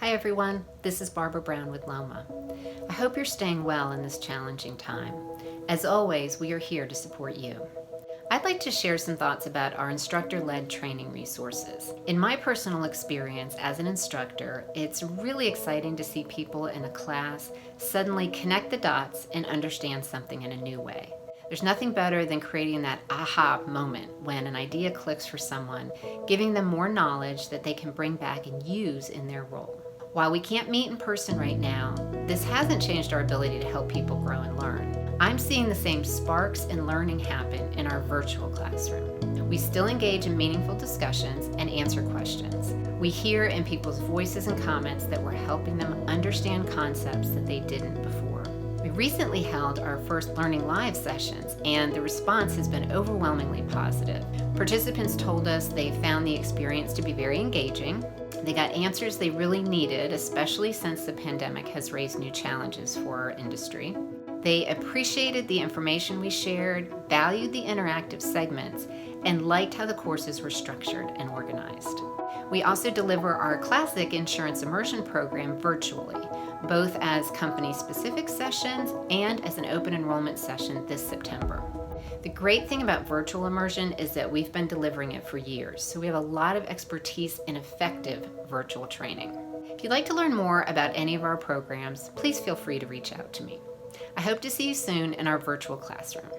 Hi everyone, this is Barbara Brown with LOMA. I hope you're staying well in this challenging time. As always, we are here to support you. I'd like to share some thoughts about our instructor-led training resources. In my personal experience as an instructor, it's really exciting to see people in a class suddenly connect the dots and understand something in a new way. There's nothing better than creating that aha moment when an idea clicks for someone, giving them more knowledge that they can bring back and use in their role. While we can't meet in person right now, this hasn't changed our ability to help people grow and learn. I'm seeing the same sparks in learning happen in our virtual classroom. We still engage in meaningful discussions and answer questions. We hear in people's voices and comments that we're helping them understand concepts that they didn't before. We recently held our first Learning Live sessions, and the response has been overwhelmingly positive. Participants told us they found the experience to be very engaging. They got answers they really needed, especially since the pandemic has raised new challenges for our industry. They appreciated the information we shared, valued the interactive segments, and liked how the courses were structured and organized. We also deliver our classic Insurance Immersion program virtually, both as company-specific sessions and as an open enrollment session this September. The great thing about virtual immersion is that we've been delivering it for years, so we have a lot of expertise in effective virtual training. If you'd like to learn more about any of our programs, please feel free to reach out to me. I hope to see you soon in our virtual classroom.